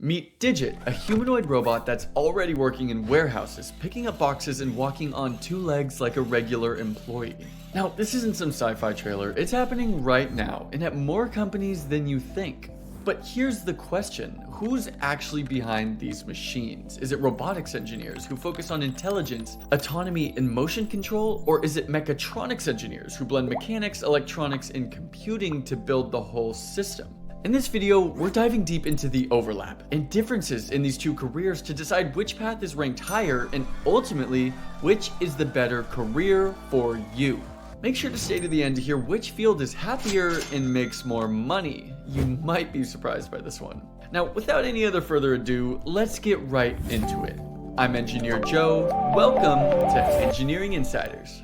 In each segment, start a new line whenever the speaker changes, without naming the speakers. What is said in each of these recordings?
Meet Digit, a humanoid robot that's already working in warehouses, picking up boxes and walking on two legs like a regular employee. Now, this isn't some sci-fi trailer, it's happening right now, and at more companies than you think. But here's the question, who's actually behind these machines? Is it robotics engineers who focus on intelligence, autonomy, and motion control? Or is it mechatronics engineers who blend mechanics, electronics, and computing to build the whole system? In this video, we're diving deep into the overlap and differences in these two careers to decide which path is ranked higher and ultimately, which is the better career for you. Make sure to stay to the end to hear which field is happier and makes more money. You might be surprised by this one. Now, without any other further ado, let's get right into it. I'm Engineer Joe. Welcome to Engineering Insiders.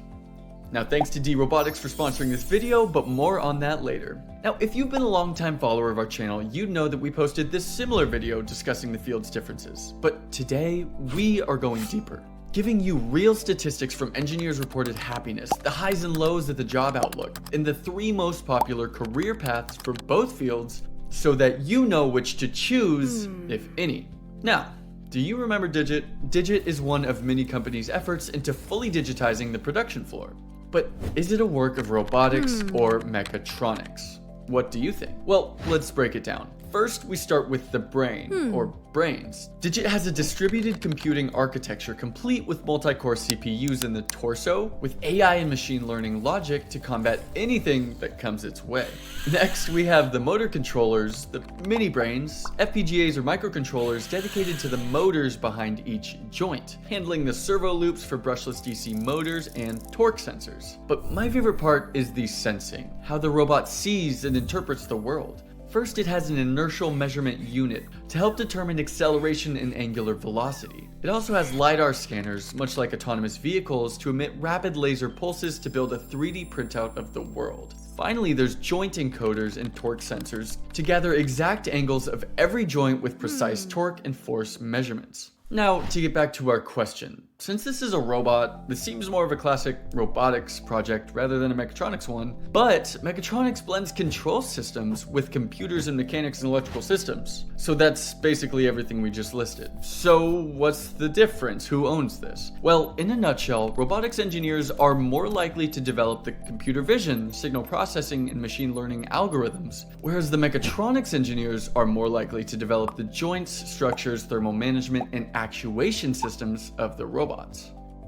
Now, thanks to D-Robotics for sponsoring this video, but more on that later. Now, if you've been a long-time follower of our channel, you'd know that we posted this similar video discussing the field's differences. But today, we are going deeper, giving you real statistics from engineers' reported happiness, the highs and lows of the job outlook, and the three most popular career paths for both fields so that you know which to choose, if any. Now, do you remember Digit? Digit is one of many companies' efforts into fully digitizing the production floor. But is it a work of robotics or mechatronics? What do you think? Well, let's break it down. First, we start with the brain, or brains. Digit has a distributed computing architecture complete with multi-core CPUs in the torso, with AI and machine learning logic to combat anything that comes its way. Next, we have the motor controllers, the mini brains, FPGAs or microcontrollers dedicated to the motors behind each joint, handling the servo loops for brushless DC motors and torque sensors. But my favorite part is the sensing, how the robot sees and interprets the world. First, it has an inertial measurement unit to help determine acceleration and angular velocity. It also has LiDAR scanners, much like autonomous vehicles, to emit rapid laser pulses to build a 3D printout of the world. Finally, there's joint encoders and torque sensors to gather exact angles of every joint with precise torque and force measurements. Now, to get back to our question, since this is a robot, this seems more of a classic robotics project rather than a mechatronics one, but mechatronics blends control systems with computers and mechanics and electrical systems. So that's basically everything we just listed. So what's the difference? Who owns this? Well, in a nutshell, robotics engineers are more likely to develop the computer vision, signal processing, and machine learning algorithms, whereas the mechatronics engineers are more likely to develop the joints, structures, thermal management, and actuation systems of the robots.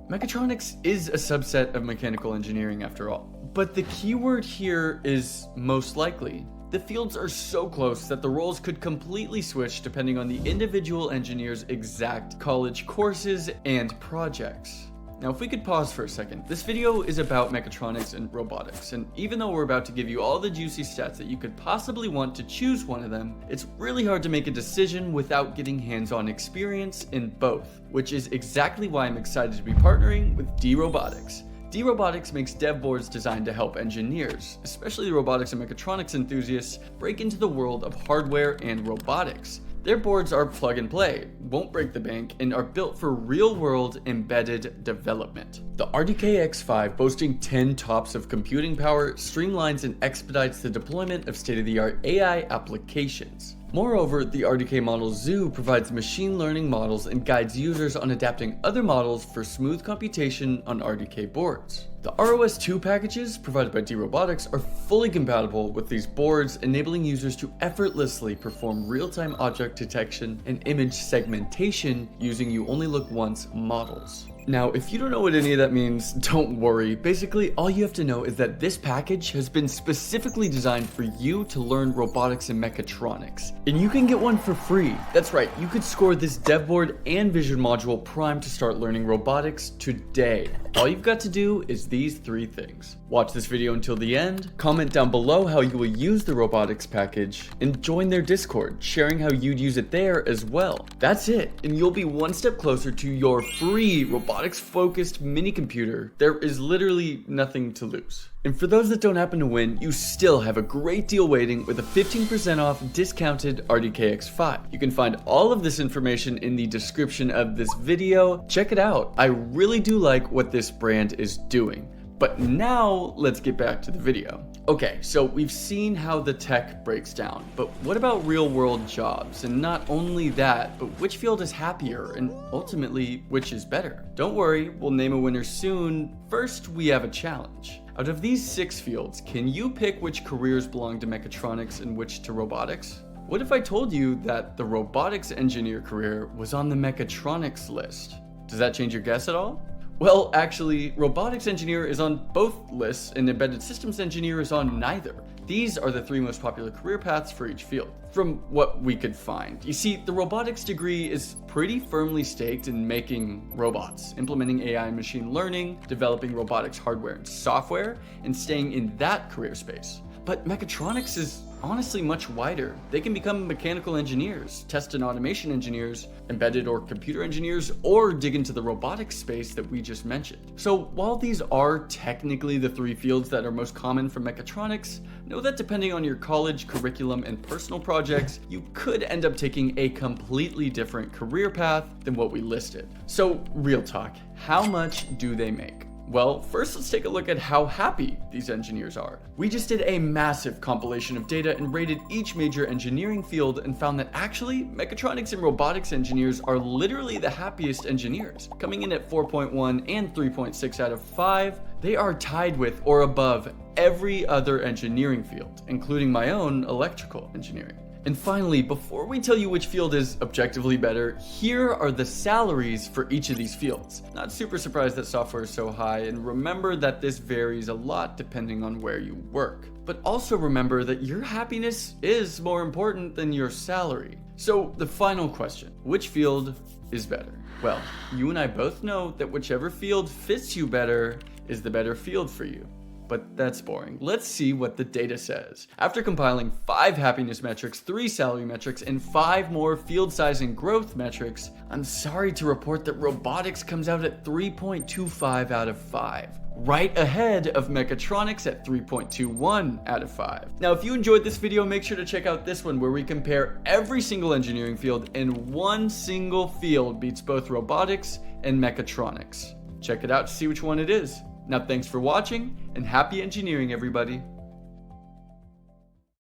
Mechatronics is a subset of mechanical engineering after all, but the key word here is most likely. The fields are so close that the roles could completely switch depending on the individual engineer's exact college courses and projects. Now, if we could pause for a second, this video is about mechatronics and robotics, and even though we're about to give you all the juicy stats that you could possibly want to choose one of them, it's really hard to make a decision without getting hands-on experience in both, which is exactly why I'm excited to be partnering with D-Robotics. D-Robotics makes dev boards designed to help engineers, especially the robotics and mechatronics enthusiasts, break into the world of hardware and robotics. Their boards are plug and play, won't break the bank, and are built for real-world embedded development. The RDK X5, boasting 10 TOPS of computing power, streamlines and expedites the deployment of state-of-the-art AI applications. Moreover, the RDK model Zoo provides machine learning models and guides users on adapting other models for smooth computation on RDK boards. The ROS2 packages provided by D-Robotics are fully compatible with these boards, enabling users to effortlessly perform real-time object detection and image segmentation using You Only Look Once models. Now, if you don't know what any of that means, don't worry. Basically, all you have to know is that this package has been specifically designed for you to learn robotics and mechatronics. And you can get one for free. That's right, you could score this dev board and vision module prime to start learning robotics today. All you've got to do is these three things. Watch this video until the end, comment down below how you will use the robotics package, and join their Discord, sharing how you'd use it there as well. That's it, and you'll be one step closer to your free robotics-focused mini computer. There is literally nothing to lose. And for those that don't happen to win, you still have a great deal waiting with a 15% off discounted RDK X5. You can find all of this information in the description of this video. Check it out. I really do like what this brand is doing. But now let's get back to the video. Okay, so we've seen how the tech breaks down, but what about real world jobs? And not only that, but which field is happier and ultimately which is better? Don't worry, we'll name a winner soon. First, we have a challenge. Out of these 6 fields, can you pick which careers belong to mechatronics and which to robotics? What if I told you that the robotics engineer career was on the mechatronics list? Does that change your guess at all? Well, actually, robotics engineer is on both lists and embedded systems engineer is on neither. These are the 3 most popular career paths for each field, from what we could find. You see, the robotics degree is pretty firmly staked in making robots, implementing AI and machine learning, developing robotics hardware and software, and staying in that career space. But mechatronics is honestly much wider. They can become mechanical engineers, test and automation engineers, embedded or computer engineers, or dig into the robotics space that we just mentioned. So while these are technically the 3 fields that are most common for mechatronics, know that depending on your college curriculum and personal projects, you could end up taking a completely different career path than what we listed. So real talk, how much do they make? Well, first let's take a look at how happy these engineers are. We just did a massive compilation of data and rated each major engineering field and found that actually mechatronics and robotics engineers are literally the happiest engineers, coming in at 4.1 and 3.6 out of 5. They are tied with or above every other engineering field, including my own electrical engineering. And finally, before we tell you which field is objectively better, here are the salaries for each of these fields. Not super surprised that software is so high, and remember that this varies a lot depending on where you work. But also remember that your happiness is more important than your salary. So the final question, which field is better? Well, you and I both know that whichever field fits you better is the better field for you. But that's boring. Let's see what the data says. After compiling 5 happiness metrics, 3 salary metrics, and 5 more field size and growth metrics, I'm sorry to report that robotics comes out at 3.25 out of 5. Right ahead of mechatronics at 3.21 out of 5. Now, if you enjoyed this video, make sure to check out this one where we compare every single engineering field and one single field beats both robotics and mechatronics. Check it out to see which one it is. Now, thanks for watching and happy engineering, everybody.